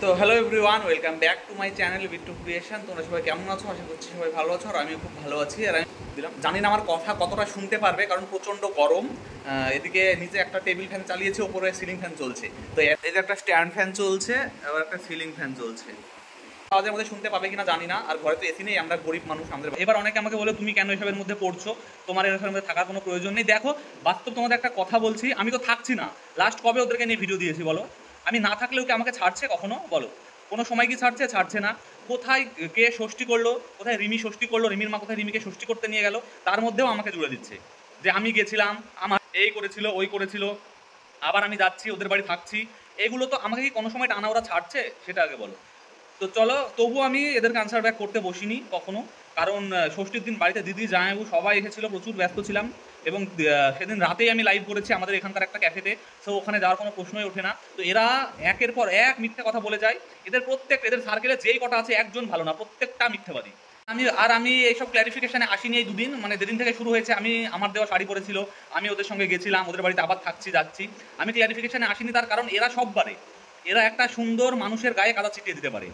তো hello everyone, welcome back to my channel Bittu creation. তোমরা সবাই কেমন আছো? আশা করছি সবাই ভালো আছো, আর আমিও খুব ভালো আছি। আর আমি দিলাম, জানি না আমার কথা কতটা শুনতে পারবে, কারণ প্রচণ্ড গরম। এদিকে নিচে একটা টেবিল ফ্যান চালিয়েছে, ওপরে সিলিং ফ্যান চলছে। তো এই যে একটা স্ট্যান্ড ফ্যান চলছে, আবার একটা সিলিং ফ্যান চলছে। আওয়াজের মধ্যে শুনতে পাবে কিনা জানি না। আর ঘরে তো এসি নেই, আমরা গরিব মানুষ। আমাদের এবার অনেকে আমাকে বলে, তুমি কেন এসবের মধ্যে পড়ছো? তোমার এসবের মধ্যে থাকার কোনো প্রয়োজন নেই। দেখো, বাস্তব তোমাদের একটা কথা বলছি, আমি তো থাকছি না। লাস্ট কবে ওদেরকে নিয়ে ভিডিও দিয়েছি বলো? আমি না থাকলেও কি আমাকে ছাড়ছে কখনো? বলো, কোনো সময় কি ছাড়ছে? ছাড়ছে না। কোথায় কে ষষ্ঠী করলো, কোথায় রিমি ষষ্ঠী করলো, রিমির মা কোথায় রিমিকে ষষ্ঠী করতে নিয়ে গেল, তার মধ্যেও আমাকে জুড়ে দিচ্ছে যে আমি গেছিলাম, আমার এই করেছিল, ওই করেছিল, আবার আমি যাচ্ছি ওদের বাড়ি থাকছি। এগুলো তো আমাকে কি কোনো সময় টানা ওরা ছাড়ছে? সেটা আগে বলো। তো চলো, তবু আমি এদেরকে আনসার ব্যাক করতে বসিনি কখনো, কারণ ষষ্ঠীর দিন বাড়িতে দিদি জামাইবাবু সবাই এসেছিল, প্রচুর ব্যস্ত ছিলাম। এবং সেদিন রাতেই আমি লাইভ করেছি আমাদের এখানকার একটা ক্যাফেতে। সো ওখানে যাওয়ার কোনো প্রশ্নই ওঠে না। তো এরা একের পর এক মিথ্যে কথা বলে যায়। এদের সার্কেলে যেই কটা আছে, একজন ভালো না, প্রত্যেকটা মিথ্যেবাদী। আমি এইসব ক্ল্যারিফিকেশনে আসিনি এই দুদিন, মানে যেদিন থেকে শুরু হয়েছে। আমার দেওয়া শাড়ি পরেছিল, আমি ওদের সঙ্গে গেছিলাম, ওদের বাড়িতে আবার থাকছি যাচ্ছি। আমি ক্ল্যারিফিকেশনে আসিনি, তার কারণ এরা সব বারে, এরা একটা সুন্দর মানুষের গায়ে কাদা ছিটিয়ে দিতে পারে।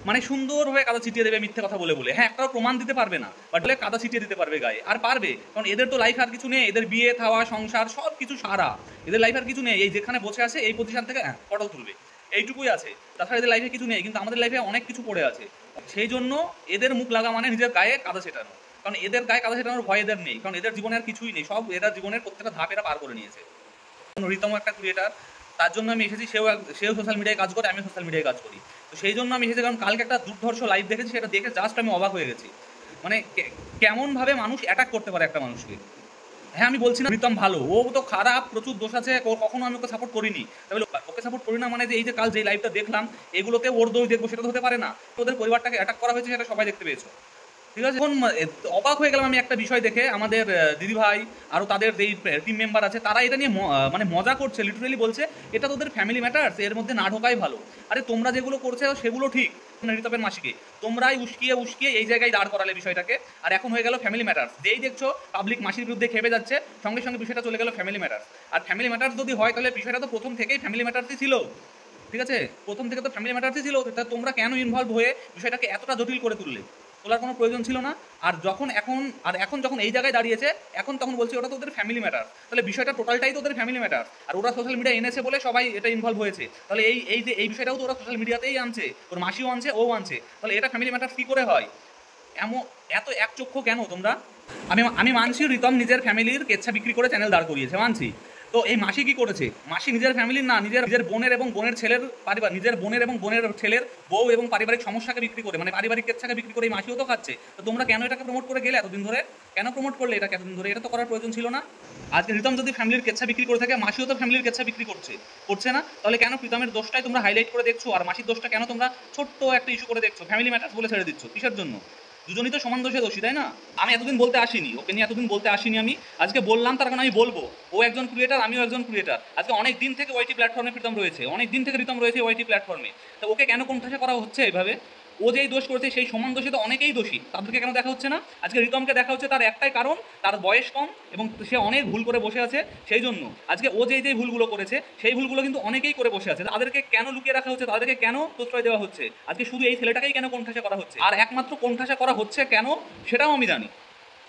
মানে সুন্দরভাবে কাদা ছিটিয়ে দেবে মিথ্যে কথা বলে বলে। হ্যাঁ, একটাও প্রমাণ দিতে পারবে না, বাট বলে কাদা ছিটিয়ে দিতে পারবে গায়ে। আর পারবে, কারণ এদের তো লাইফ আর কিছু নেই। এদের বিয়ে থাওয়া সংসার সব কিছু সারা, এদের লাইফ আর কিছু নেই। এই যেখানে বসে আছে এই প্রতিষ্ঠান থেকে ফটো তুলবে, এইটুকুই আছে। তাছাড়া এদের লাইফে কিছু নেই। কিন্তু আমাদের লাইফে অনেক কিছু পড়ে আছে। সেই জন্য এদের মুখ লাগা মানে নিজের গায়ে কাদা ছেটানো। কারণ এদের গায়ে কাদা ছেটানোর ভয় এদের নেই, কারণ এদের জীবনে আর কিছুই নেই। সব এদের জীবনের প্রত্যেকটা ধাপ এরা পার করে নিয়েছে। রিতম একটা ক্রিয়েটার, তার জন্য আমি এসেছি। সেও সোশ্যাল মিডিয়ায় কাজ করে, আমি সোশ্যাল মিডিয়ায় কাজ করি। তো সেই জন্য আমি এসেছি, কারণ কালকে একটা দুর্ধর্ষ লাইভ দেখেছি, সেটা দেখে জাস্ট আমি অবাক হয়ে গেছি। মানে কেমনভাবে মানুষ অ্যাটাক করতে পারে একটা মানুষকে। হ্যাঁ, আমি বলছি না প্রীতম ভালো, ও তো খারাপ, প্রচুর দোষ আছে, কখনো আমি ওকে সাপোর্ট করিনি। তবে ওকে সাপোর্ট করি না মানে যে এই যে কাল যে লাইভটা দেখলাম, এগুলোতে ওর দোষ দেখবো, সেটা তো হতে পারে না। ওদের পরিবারটাকে অ্যাটাক করা হয়েছে, সেটা সবাই দেখতে পেয়েছো। ঠিক আছে, এখন অবাক হয়ে গেলাম আমি একটা বিষয় দেখে। আমাদের দিদিভাই আরও তাদের যেই টিম মেম্বার আছে, তারা এটা নিয়ে মানে মজা করছে, লিটারেলি বলছে এটা তোদের ফ্যামিলি ম্যাটার্স, এর মধ্যে না ঢোকাই ভালো। আরে তোমরা যেগুলো করছে সেগুলো ঠিক, ঋতপের মাসিকে তোমরাই উস্কিয়ে উস্কিয়ে এই জায়গায় দাঁড় করালে বিষয়টাকে। আর এখন হয়ে গেল ফ্যামিলি ম্যাটার্স। যেই দেখছো পাবলিক মাসির বিরুদ্ধে খেপে যাচ্ছে, সঙ্গে সঙ্গে বিষয়টা চলে গেল ফ্যামিলি ম্যাটার্স। আর ফ্যামিলি ম্যাটার্স যদি হয়, তাহলে বিষয়টা তো প্রথম থেকেই ফ্যামিলি ম্যাটার্সই ছিল। ঠিক আছে, প্রথম থেকে তো ফ্যামিলি ম্যাটার্সই ছিল। তা তোমরা কেন ইনভলভ হয়ে বিষয়টাকে এতটা জটিল করে তুললে? তোলার কোনো প্রয়োজন ছিল না। আর এখন যখন এই জায়গায় দাঁড়িয়েছে, এখন তখন বলছে ওটা তো ওদের ফ্যামিলি ম্যাটার। তাহলে বিষয়টা টোটালটাই তো ওদের ফ্যামিলি ম্যাটার। আর ওরা সোশ্যাল মিডিয়া এনেছে বলে সবাই এটা ইনভলভ হয়েছে। তাহলে এই বিষয়টাও তো ওরা সোশ্যাল মিডিয়াতেই আনছে, ওর মাসিও আনছে, ও আনছে। তাহলে এটা ফ্যামিলি ম্যাটার কী করে হয়? এত একচক্ষু কেন তোমরা? আমি মানছি রিতম নিজের ফ্যামিলির কেচ্ছা বিক্রি করে চ্যানেল দাঁড় করিয়েছে, মানছি। তো এই মাসি কি করেছে? মাসি নিজের ফ্যামিলির না, নিজের বোনের এবং বোনের ছেলের নিজের বোনের এবং বোনের ছেলের বউ এবং পারিবারিক সমস্যাকে বিক্রি করে, মানে পারিবারিক কেচ্ছাকে বিক্রি করে এই মাসিও তো খাচ্ছে। তো তোমরা কেন এটাকে প্রমোট করে গেলে এতদিন ধরে? কেন প্রমোট করলে এটাকে এতদিন ধরে? এটা তো করার প্রয়োজন ছিল না। আজকে রিতম যদি ফ্যামিলির কেচ্ছা বিক্রি করে থাকে, মাসিও তো ফ্যামিলির কেচ্ছা বিক্রি করছে না? তাহলে কেন প্রীতমের দোষটাই তোমরা হাইলাইট করে দেখছো, আর মাসির দোষটা কেন তোমরা ছোট্ট একটা ইস্যু করে দেখছো, ফ্যামিলি ম্যাটার্স বলে ছেড়ে দিচ্ছ? কিসের জন্য? দুজনই তো সমান দোষে দোষী, তাই না? আমি এতদিন বলতে আসিনি, ওকে নিয়ে এতদিন বলতে আসিনি। আমি আজকে বললাম, তার কারণ আমি বলবো ও একজন ক্রিয়েটার, আমিও একজন ক্রিয়েটার। আজকে অনেক দিন থেকে ওয়াইটি প্ল্যাটফর্মে প্রীতম রয়েছে, অনেক দিন থেকে রিতম রয়েছে ওয়াইটি প্ল্যাটফর্মে। তো ওকে কেন কোণঠাসা করা হচ্ছে এভাবে? ও যেই দোষ করেছে সেই সমান দোষে তো অনেকেই দোষী, তাদেরকে কেন দেখা হচ্ছে না? আজকে রিতমকে দেখা হচ্ছে, তার একটাই কারণ, তার বয়স কম এবং সে অনেক ভুল করে বসে আছে। সেই জন্য আজকে ও যেই ভুলগুলো করেছে, সেই ভুলগুলো কিন্তু অনেকেই করে বসে আছে। তাদেরকে কেন লুকিয়ে রাখা হচ্ছে? তাদেরকে কেন প্রশ্রয় দেওয়া হচ্ছে? আজকে শুধু এই ছেলেটাকেই কেন কোণঠাসা করা হচ্ছে? আর একমাত্র কোণঠাসা করা হচ্ছে কেন, সেটাও আমি জানি।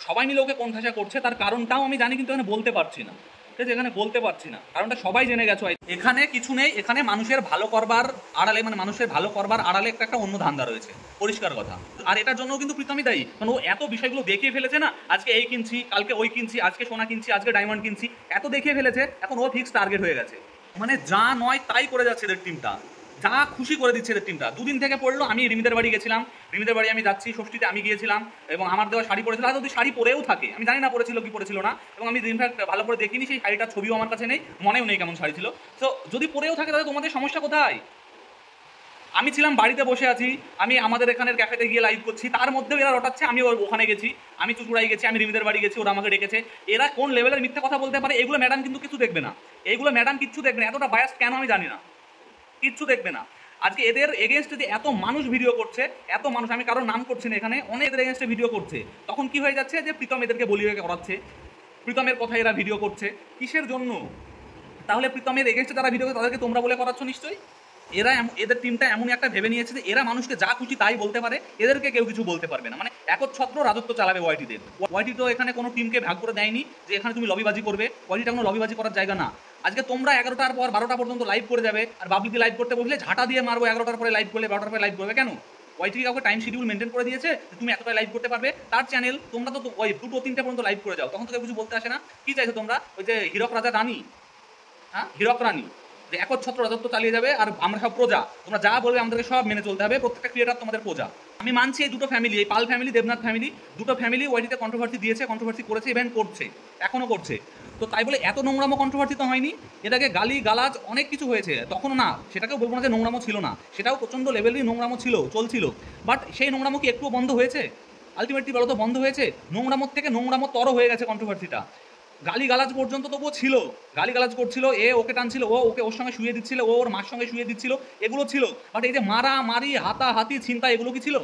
সবাই মিলে ওকে কোণঠাসা করছে, তার কারণটাও আমি জানি, কিন্তু এখানে বলতে পারছি না। ঠিক আছে, এখানে বলতে পারছি না, কারণটা সবাই জেনে গেছো। এখানে কিছু নেই, এখানে মানুষের ভালো করবার আড়ালে, মানে মানুষের ভালো করবার আড়ালে একটা অন্য ধান্দা রয়েছে, পরিষ্কার কথা। আর এটার জন্য কিন্তু প্রীতমই দায়ী, মানে ও এত বিষয়গুলো দেখিয়ে ফেলেছে না। আজকে এই কিনছি, কালকে ওই কিনছি, আজকে সোনা কিনছি, আজকে ডায়মন্ড কিনছি, এত দেখিয়ে ফেলেছে, এখন ও ফিক্স টার্গেট হয়ে গেছে। মানে যা নয় তাই করে যাচ্ছে এদের টিমটা, যা খুশি করে দিচ্ছে এদের টিমটা। দুদিন থেকে পড়লো, আমি রিমিদের বাড়ি গেছিলাম, রিমিদের বাড়ি আমি যাচ্ছি, ষষ্ঠীতে আমি গিয়েছিলাম এবং আমার দেওয়া শাড়ি পরেছিল। আর যদি শাড়ি পরেও থাকে, আমি জানি না পরেছিল কি পরেছিল না, এবং আমি ইনফ্যাক্ট ভালো করে দেখিনি, সেই শাড়িটার ছবিও আমার কাছে নেই, মনেও নেই কেমন শাড়ি ছিল। তো যদি পরেও থাকে, তাহলে তোমাদের সমস্যা কোথায়? আমি ছিলাম বাড়িতে বসে আছি, আমি আমাদের এখানের ক্যাফেতে গিয়ে লাইভ করছি, তার মধ্যেও এরা রটাচ্ছে। আমি ওখানে গেছি, আমি চুচুড়াই গেছি, আমি রিমিদের বাড়ি গেছি, ওরা আমাকে ডেকেছে। এরা কোন লেভেলের মিথ্যা কথা বলতে পারে? এগুলো ম্যাডাম কিন্তু কিছু দেখবে না, এগুলো ম্যাডাম কিচ্ছু দেখবে না। এতটা বায়াস কেন আমি জানি না, কিচ্ছু দেখবে না। আজকে এদের এগেনস্টে যে এত মানুষ ভিডিও করছে, এত মানুষ, আমি কারোর নাম করছি না এখানে, অনেক এদের এগেনস্টে ভিডিও করছে, তখন কি হয়ে যাচ্ছে যে প্রীতম এদেরকে বলি হয়ে করাচ্ছে, প্রীতমের কথা এরা ভিডিও করছে। কিসের জন্য? তাহলে প্রীতমের এগেনস্টে যারা ভিডিও করে, তাদেরকে তোমরা বলে করাচ্ছ নিশ্চয়ই। এদের টিমটা এমনই একটা ভেবে নিয়েছে যে এরা মানুষকে যা খুশি তাই বলতে পারে, এদেরকে কেউ কিছু বলতে পারবে না, মানে একচ্ছত্র রাজত্ব চালাবে ওয়াইটিদের। ওয়াইটি তো এখানে কোনো টিমকে ভাগ করে দেয়নি যে এখানে তুমি লবিবাজি করবে, ওয়াইটিটা কোনো লবিবাজি করার জায়গা না। আজকে তোমরা 11টার পর 12টা পর্যন্ত লাইভ করে যাবে, আর বাবলিকে লাইভ করতে বসলে ঝাঁটা দিয়ে মারবো, 11টার পরে লাইভ করলে 12টার পরে লাইভ করবে কেন? ওয়াইটি কাউকে টাইম শিডিউল মেনটেন করে দিয়েছে তুমি এতটা লাইভ করতে পারবে, তার চ্যানেল, তোমরা তো ওই 2-3টে পর্যন্ত লাইভ করে যাও, তখন তো কিছু বলতে আসে না। কি চাইছো তোমরা? ওই যে হীরক রাজা রানী, হ্যাঁ হীরক রানী, যে একচ্ছত্র রাজত্ব চালিয়ে যাবে আর আমরা সব প্রজা, তোমরা যা বলবে আমাদেরকে সব মেনে চলতে হবে, প্রত্যেকটা ক্রিয়েটার তোমাদের প্রজা। আমি মানছি এই দুটো ফ্যামিলি, এই পাল ফ্যামিলি, দেবনাথ ফ্যামিলি, দুটো ফ্যামিলি ওয়াইটিতে কন্ট্রোভার্সি দিয়েছে, কন্ট্রোভার্সি করেছে, ইভেন্ট করছে, এখনো করছে। তো তাই বলে এত নোংরামো কন্ট্রোভার্সি তো হয়নি, এটাকে গালি গালাজ অনেক কিছু হয়েছে, তখন না সেটাকেও বলবো না যে নোংরামো ছিল না, সেটাও প্রচণ্ড লেভেলেরই নোংরামো ছিল, চলছিল। বাট সেই নোংরামো কি একটুও বন্ধ হয়েছে? আলটিমেটলি বলো তো বন্ধ হয়েছে? নোংরামোর থেকে নোংরামো তর হয়ে গেছে কন্ট্রোভার্সিটা। গালিগালাজ পর্যন্ত তবুও ছিল, গালিগালাজ করছিল, এ ওকে টানছিল, ও ওকে ওর সঙ্গে শুয়ে দিচ্ছিল, ও ওর মার সঙ্গে শুয়ে দিচ্ছিল, এগুলো ছিল। বাট এই যে মারা মারি, হাতাহাতি, ছিনতা, এগুলো কি ছিল?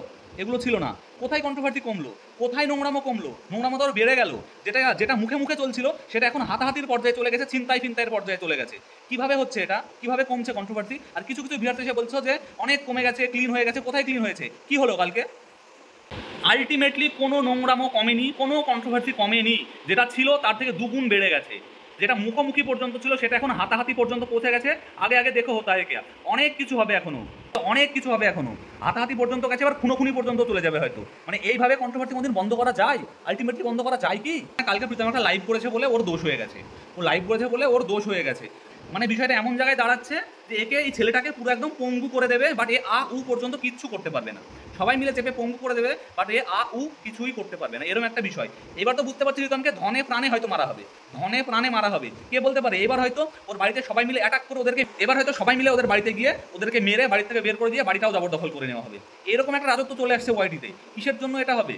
এগুলো ছিল না। কোথায় কন্ট্রোভার্সি কমলো? কোথায় নোংরামো কমলো? নোংরামো তো আরও বেড়ে গেল। যেটা যেটা মুখে মুখে চলছিল সেটা এখন হাতাহাতির পর্যায়ে চলে গেছে, ছিনতাই ফিনতাইয়ের পর্যায়ে চলে গেছে। কিভাবে হচ্ছে এটা? কিভাবে কমছে কন্ট্রোভার্সি? আর কিছু কিছু ভিউয়ার্স এসে বলছো যে অনেক কমে গেছে, ক্লিন হয়ে গেছে। কোথায় ক্লিন হয়েছে? কি হলো কালকে? আলটিমেটলি কোনো নোংরামো কমেনি, কোনো কন্ট্রোভার্সি কমেনি, যেটা ছিল তার থেকে দুগুণ বেড়ে গেছে। যেটা মুখোমুখি পর্যন্ত ছিল সেটা এখন হাতাহাতি পর্যন্ত পৌঁছে গেছে। আগে আগে দেখো হতা হয় কে, অনেক কিছু হবে এখনো, অনেক কিছু হবে এখনো, হাতাহাতি পর্যন্ত গেছে, এবার খুনোখুনি পর্যন্ত চলে যাবে হয়তো। মানে এইভাবে কন্ট্রোভার্সি কোনদিন বন্ধ করা যায়? আলটিমেটলি বন্ধ করা যায় কি? কালকে প্রীতম একটা লাইভ করেছে বলে ওর দোষ হয়ে গেছে, ও লাইভ করেছে বলে ওর দোষ হয়ে গেছে। মানে বিষয়টা এমন জায়গায় দাঁড়াচ্ছে যে একে, এই ছেলেটাকে পুরো একদম পঙ্গু করে দেবে, বাট এ আ উ পর্যন্ত কিচ্ছু করতে পারবে না। সবাই মিলে চেপে পঙ্গু করে দেবে, বাট এ আ উ কিছুই করতে পারবে না, এরকম একটা বিষয়। এবার তো বুঝতে পারছি রিতমকে ধনে প্রাণে হয়তো মারা হবে, ধনে প্রাণে মারা হবে। কে বলতে পারে? এবার হয়তো ওর বাড়িতে সবাই মিলে অ্যাটাক করে ওদেরকে, এবার হয়তো সবাই মিলে ওদের বাড়িতে গিয়ে ওদেরকে মেরে বাড়ি থেকে বের করে দিয়ে বাড়িটাও জবরদখল করে নেওয়া হবে। এরকম একটা রাজত্ব চলে আসছে ওয়াইটিতে। কিসের জন্য এটা হবে?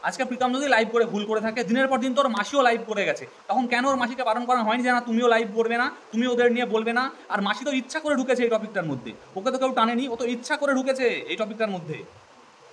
আজকে প্রীতম যদি লাইভ করে ভুল করে থাকে, দিনের পর দিন তোর মাসিও লাইভ করে গেছে, তখন কেন ওর মাসিকে বারণ করা হয়নি যে না তুমিও লাইভ করবে না, তুমি ওদের নিয়ে বলবে না? আর মাসি তো ইচ্ছা করে ঢুকেছে এই টপিকটার মধ্যে, ওকে তো কেউ টানেনি, ও তো ইচ্ছা করে ঢুকেছে এই টপিকটার মধ্যে।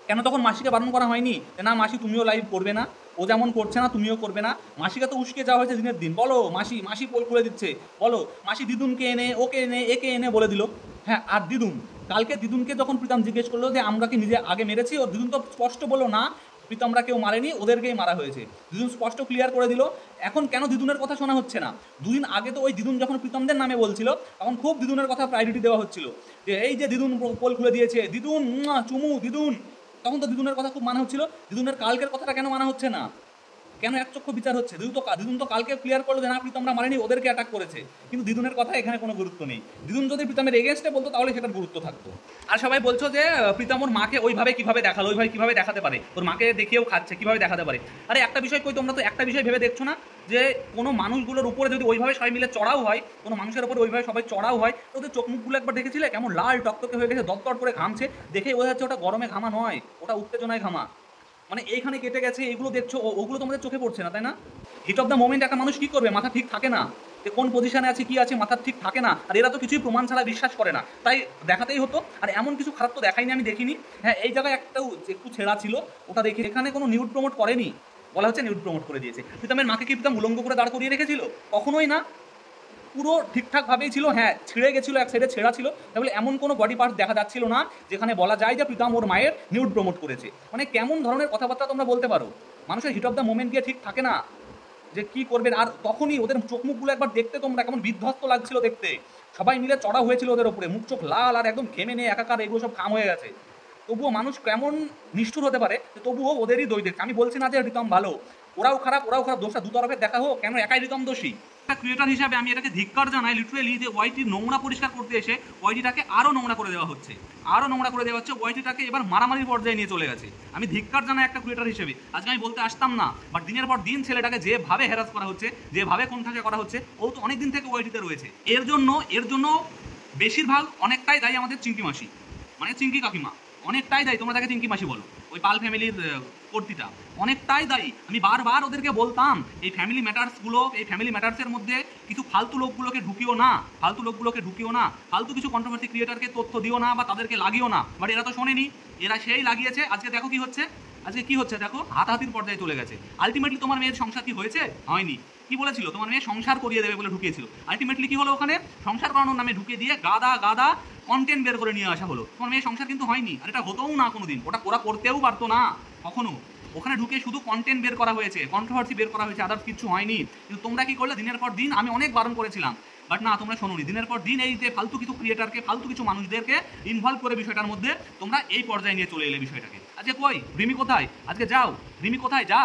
কেন তখন মাসিকে বারণ করা হয়নি যে না মাসি তুমিও লাইভ করবে না, ও যেমন করছে না তুমিও করবে না? মাসিকে তো উস্কে যাওয়া হয়েছে দিনের দিন। বলো মাসি, মাসি পোল খুলে দিচ্ছে, বলো মাসি দিদুনকে এনে, ওকে এনে, একে এনে বলে দিল। হ্যাঁ, আর দিদুন, কালকে দিদুনকে যখন প্রীতম জিজ্ঞেস করলো যে আমরা কি নিজে আগে মেরেছি, ও দিদুন তো স্পষ্ট বললো না প্রীতমরা কেউ মারেনি, ওদেরকেই মারা হয়েছে। দিদুন স্পষ্ট ক্লিয়ার করে দিল। এখন কেন দিদুনের কথা শোনা হচ্ছে না? দুদিন আগে তো ওই দিদুন যখন প্রীতমদের নামে বলছিল তখন খুব দিদুনের কথা প্রায়োরিটি দেওয়া হচ্ছিল, যে এই যে দিদুন পোল খুলে দিয়েছে, দিদুন চুমু দিদুন, তখন তো দিদুনের কথা খুব মানা হচ্ছিল। দিদুনের কালকের কথাটা কেন মানা হচ্ছে না? কেন একচক্ষু বিচার হচ্ছে? দিদুন তো কালকে ক্লিয়ার করলো যে না প্রীতমরা মারেনি, ওদেরকে অ্যাটাক করেছে, কিন্তু দিদুনের কথা এখানে কোনো গুরুত্ব নেই। দিদুন যদি প্রীতমের এগেনস্টে বলতো তাহলে সেটার গুরুত্ব থাকতো। আর সবাই বলছো যে প্রীতম ওর মাকে ওইভাবে কিভাবে দেখালো, ওইভাবে কিভাবে দেখাতে পারে, ওর মাকে দেখিয়েও খাচ্ছে, কিভাবে দেখাতে পারে? আরে একটা বিষয় কই, তোমরা তো একটা বিষয় ভেবে দেখছো না যে কোনো মানুষগুলোর উপরে যদি ওইভাবে সবাই মিলে চড়াও হয়, কোনো মানুষের উপরে ওইভাবে সবাই চড়াও হয়, তো ওদের চোখ মুখগুলো একবার দেখেছিলে কেমন লাল টকটকে হয়ে গেছে, দরদর করে ঘামছে, দেখেই বোঝা যাচ্ছে ওটা গরমে ঘামা নয়, ওটা উত্তেজনায় ঘামা। মানে এইখানে কেটে গেছে, এগুলো দেখছো, ওগুলো তোমাদের চোখে পড়ছে না, তাই না? হিট অফ দ্য মোমেন্ট একটা মানুষ কি করবে? মাথা ঠিক থাকে না, যে কোন পজিশনে আছে কি আছে মাথা ঠিক থাকে না। আর এরা তো কিছুই প্রমাণ ছাড়া বিশ্বাস করে না, তাই দেখাতেই হতো। আর এমন কিছু খারাপ তো দেখাইনি, আমি দেখিনি। হ্যাঁ, এই জায়গায় একটু ছেঁড়া ছিল, ওটা দেখি। এখানে কোনো নিউড প্রমোট করেনি, বলা হচ্ছে নিউড প্রমোট করে দিয়েছে। প্রীতমের মাকে কি প্রীতম উলঙ্গ করে দাঁড় করিয়ে রেখেছিল? কখনোই না, পুরো ঠিকঠাকভাবেই ছিল। হ্যাঁ, ছিঁড়ে গেছিলো, এক সাইডে ছেঁড়া ছিল, তাহলে এমন কোনো বডি পার্ট দেখা যাচ্ছিল না যেখানে বলা যায় যে প্রীতম ওর মায়ের নিউড প্রমোট করেছে। মানে কেমন ধরনের কথাবার্তা তোমরা বলতে পারো? মানুষের হিট অফ দ্য মোমেন্ট গিয়ে ঠিক থাকে না যে কি করবেন। আর তখনই ওদের চোখ মুখগুলো একবার দেখতে তোমরা কেমন বিধ্বস্ত লাগছিল দেখতে, সবাই মিলে চড়া হয়েছিল ওদের উপরে, মুখ চোখ লাল আর একদম ঘেমে নিয়ে একাকার, এগুলো সব কাম হয়ে গেছে। তবুও মানুষ কেমন নিষ্ঠুর হতে পারে, তবুও ওদেরই দোষ দেখছে। আমি বলছি না যে রিতম ভালো, ওরাও খারাপ, দোষটা দু তরফের দেখা হোক, কেন একাই রিতম দোষী? ক্রিয়েটার হিসাবে আমি এটাকে ধিক্কার জানাই লিটারেলি, যে ওয়াইটির নোংরা পরিষ্কার করতে এসে ওয়াইটিটাকে আরও নোংরা করে দেওয়া হচ্ছে, আরও নোংরা করে দেওয়া হচ্ছে। ওয়াইটিটাকে এবার মারামারির পর্যায়ে নিয়ে চলে গেছে। আমি ধিক্কার জানাই একটা ক্রিয়েটার হিসেবে। আজকে আমি বলতে আসতাম না, বাট দিনের পর দিন ছেলেটাকে যেভাবে হ্যারাস করা হচ্ছে, যেভাবে কোণঠাসা করা হচ্ছে, ও তো অনেক দিন থেকে ওয়াইটিতে রয়েছে। এর জন্য বেশিরভাগ অনেকটাই দায়ী আমাদের চিঙ্কি মাসি, মানে চিঙ্কি কাকিমা, অনেকটাই দায়ী। তোমরা তাকে চিঙ্কি মাসি বলো, ওই পাল ফ্যামিলির কর্তিটা অনেকটাই দায়ী। আমি বারবার ওদেরকে বলতাম এই ফ্যামিলি ম্যাটার্সগুলো, এই ফ্যামিলি ম্যাটার্সের মধ্যে কিছু ফালতু লোকগুলোকে ঢুকিও না, ফালতু কিছু কন্ট্রোভার্সি ক্রিয়েটারকে তথ্য দিও না বা তাদেরকে লাগিও না। বাট এরা তো শোনেনি, এরা সেই লাগিয়েছে। আজকে দেখো কি হচ্ছে, দেখো হাতাহাতির পর্যায়ে চলে গেছে। আলটিমেটলি তোমার মেয়ের সংসার কি হয়েছে? হয়নি। কি বলেছিল, তোমার মেয়ে সংসার করিয়ে দেবে বলে ঢুকিয়েছিল। আলটিমেটলি কি হলো, ওখানে সংসার করানোর নামে ঢুকিয়ে দিয়ে গাদা গাদা কন্টেন্ট বের করে নিয়ে আসা হলো। তোমার মেয়ে সংসার কিন্তু হয়নি, আর এটা হতোও না কোনোদিন, ওরা করতেও পারতো না কখনো। ওখানে ঢুকে শুধু কন্টেন্ট বের করা হয়েছে, কন্ট্রোভার্সি বের করা হয়েছে, আদার্স কিছু হয়নি। কিন্তু তোমরা কি করলে, দিনের পর দিন আমি অনেক বারণ করেছিলাম, বাট না, তোমরা শোনোনি। দিনের পর দিন এই যে ফালতু কিছু ক্রিয়েটারকে, ফালতু কিছু মানুষদেরকে ইনভলভ করে বিষয়টার মধ্যে তোমরা এই পর্যায়ে নিয়ে চলে এলে বিষয়টাকে। আজকে কই রিমি কোথায়, আজকে যাও, রিমি কোথায়, যা,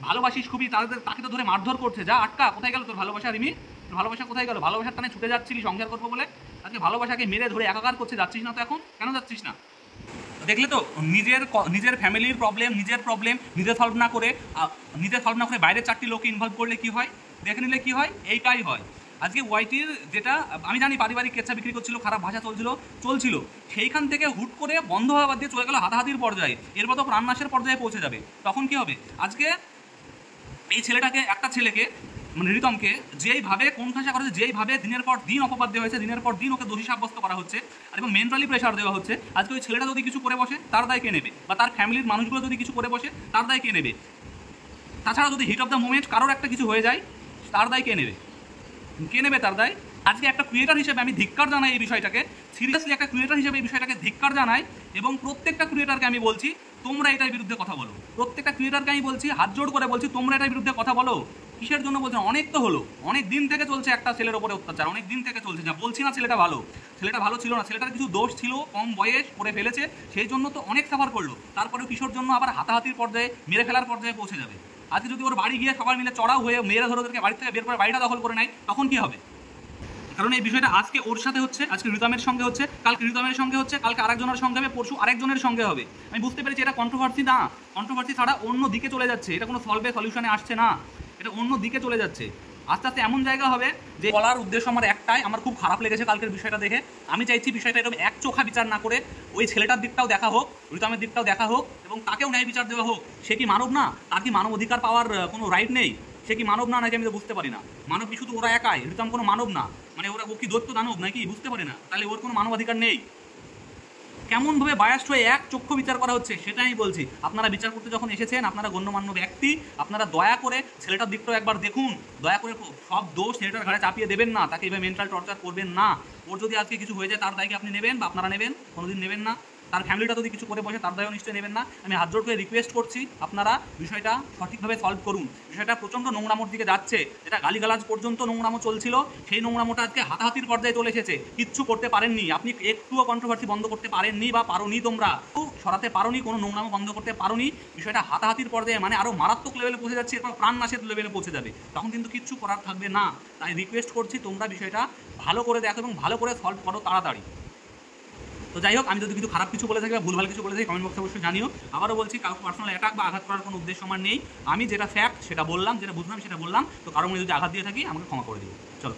ভালোবাসিস খুবই, তাকে তো ধরে মারধর করছে, যা আটকা, কোথায় গেল তোর ভালোবাসা রিমি, তোর ভালোবাসা কোথায় গেল? ভালোবাসার টানে ছুটে যাচ্ছিলি সংসার করবো বলে, আজকে ভালোবাসাকে মেরে ধরে একাকার করছে, যাচ্ছিস না তো এখন, কেন যাচ্ছিস না? দেখলে তো, নিজের ফ্যামিলির প্রবলেম নিজে সলভ না করে বাইরের 4টি লোক ইনভলভ করলে কি হয়, দেখে নিলে কি হয়, এইটাই হয়। আজকে ওয়াইটির যেটা আমি জানি, পারিবারিক কেচ্ছা বিক্রি করছিল, খারাপ ভাষা চলছিল, সেইখান থেকে হুট করে বন্ধ হওয়া বাদ দিয়ে চলে গেল হাতাহাতির পর্যায়ে, এরপর তো প্রাণনাশের পর্যায়ে পৌঁছে যাবে। তখন কি হবে? আজকে এই ছেলেটাকে, একটা ছেলেকে, মানে রিতমকে যেইভাবে কোণঠাসা করা হচ্ছে, যেইভাবে দিনের পর দিন অপবাদ দেওয়া হয়েছে, দিনের পর দিন ওকে দোষী সাব্যস্ত করা হচ্ছে, আর এবং মেন্টালি প্রেশার দেওয়া হচ্ছে, আজকে ওই ছেলেটা যদি কিছু করে বসে তার দায় কে নেবে? বা তার ফ্যামিলির মানুষগুলো যদি কিছু করে বসে তার দায় কে নেবে? তাছাড়া যদি হিট অফ দ্য মোমেন্ট কারোর একটা কিছু হয়ে যায়, তার দায় কে নেবে? তার দায়? আজকে একটা ক্রিয়েটার হিসেবে আমি ধিক্কার জানাই এই বিষয়টাকে, সিরিয়াসলি একটা ক্রিয়েটার হিসেবে এই বিষয়টাকে ধিক্কার জানাই, এবং প্রত্যেকটা ক্রিয়েটারকে আমি বলছি তোমরা এটার বিরুদ্ধে কথা বলো। প্রত্যেকটা ক্রিয়েটারকে আমি বলছি, হাত জোড় করে বলছি, তোমরা এটার বিরুদ্ধে কথা বলো। কিসের জন্য বলছেন? অনেক তো হলো, অনেক দিন থেকে চলছে একটা ছেলের ওপরে অত্যাচার, অনেক দিন থেকে চলছে। যা বলছি না ছেলেটা ভালো ছিল না, ছেলেটার কিছু দোষ ছিল, কম বয়স করে ফেলেছে, সেই জন্য তো অনেক সাফার করলো। তারপরেও কিসের জন্য আবার হাতাহাতির পর্যায়ে, মেরে ফেলার পর্যায়ে পৌঁছে যাবে? আজকে যদি ওর বাড়ি গিয়ে সবাই মিলে চড়াও হয়ে মেরে ধরে ওদেরকে বাড়ি থেকে বের করে বাড়িটা দখল করে নেয়, তখন কি হবে? কারণ এই বিষয়টা আজকে ওর সাথে হচ্ছে, আজকে রিতমের সঙ্গে হচ্ছে, কালকে রিতমের সঙ্গে হচ্ছে, কালকে আরেকজনের সঙ্গে হবে, পরশু আরেকজনের সঙ্গে হবে। আমি বুঝতে পেরেছি এটা কন্ট্রোভার্সি না, কন্ট্রোভার্সি ছাড়া অন্য দিকে চলে যাচ্ছে, এটা কোনো সলিউশনে আসছে না, এটা অন্য দিকে চলে যাচ্ছে। আস্তে আস্তে এমন জায়গা হবে যে, বলার উদ্দেশ্য আমার একটাই, আমার খুব খারাপ লেগেছে কালকের বিষয়টা দেখে। আমি চাইছি বিষয়টা এরকম এক চোখা বিচার না করে ওই ছেলেটার দিকটাও দেখা হোক, রিতমের দিকটাও দেখা হোক, এবং তাকেও ন্যায় বিচার দেওয়া হোক। সে কি মানব না? তার কি মানব অধিকার পাওয়ার কোনো রাইট নেই? সে কি মানব না, নাকি আমি তো বুঝতে পারি না। মানব কি শুধু ওরা একাই? রিতম কোনো মানব না, মানে ও কি দৈত্য দানব নাকি? বুঝতে পারি না। তাহলে ওর কোনো মানবাধিকার নেই? কেমনভাবে বায়াস্ট হয়ে এক চক্ষু বিচার করা হচ্ছে সেটাই আমি বলছি। আপনারা বিচার করতে যখন এসেছেন, আপনারা গণ্যমান্য ব্যক্তি, আপনারা দয়া করে ছেলেটার দিকটাও একবার দেখুন, দয়া করে সব দোষ ছেলেটার ঘাড়ে চাপিয়ে দেবেন না, তাকে এভাবে মেন্টাল টর্চার করবেন না। ওর যদি আজকে কিছু হয়ে যায় তার দায়কে আপনি নেবেন, বা আপনারা নেবেন? কোনোদিন নেবেন না। তার ফ্যামিলিটা যদি কিছু করে বসে তার দায়ও নিশ্চয়ই নেবেন না। আমি হাত জোড় করে রিকোয়েস্ট করছি, আপনারা বিষয়টা সঠিকভাবে সলভ করুন। বিষয়টা প্রচণ্ড নোংরামোর দিকে যাচ্ছে, যেটা গালিগালাজ পর্যন্ত নোংরামো চলছিল, সেই নোংরামোটা আজকে হাতাহাতির পর্যায়ে চলে এসেছে। কিচ্ছু করতে পারেননি আপনি, একটুও কন্ট্রোভার্সি বন্ধ করতে পারেননি, বা পারোনি, তোমরা সরাতে পারোনি, কোনো নোংরামো বন্ধ করতে পারোনি। বিষয়টা হাতাহাতির পর্যায়ে, মানে আরও মারাত্মক লেভেলে পৌঁছে যাচ্ছে, এরপর প্রাণনাশের লেভেলে পৌঁছে যাবে, তখন কিন্তু কিচ্ছু করার থাকবে না। তাই রিকোয়েস্ট করছি, তোমরা বিষয়টা ভালো করে দেখো এবং ভালো করে সলভ করো তাড়াতাড়ি। তো যাই হোক, আমি যদি কিছু খারাপ কিছু বলে থাকি বা ভুলভাল কিছু বলে থাকি, কমেন্ট বক্সে অবশ্যই জানিও। আবারও বলছি, কাউকে পার্সোনাল অ্যাটাক বা আঘাত করার কোনো উদ্দেশ্য আমার নেই। আমি যেটা ফ্যাক্ট সেটা বললাম, যেটা বুঝলাম সেটা বললাম। তো কারো মধ্যে যদি আঘাত দিয়ে থাকি আমাকে ক্ষমা করে দিও। চলো।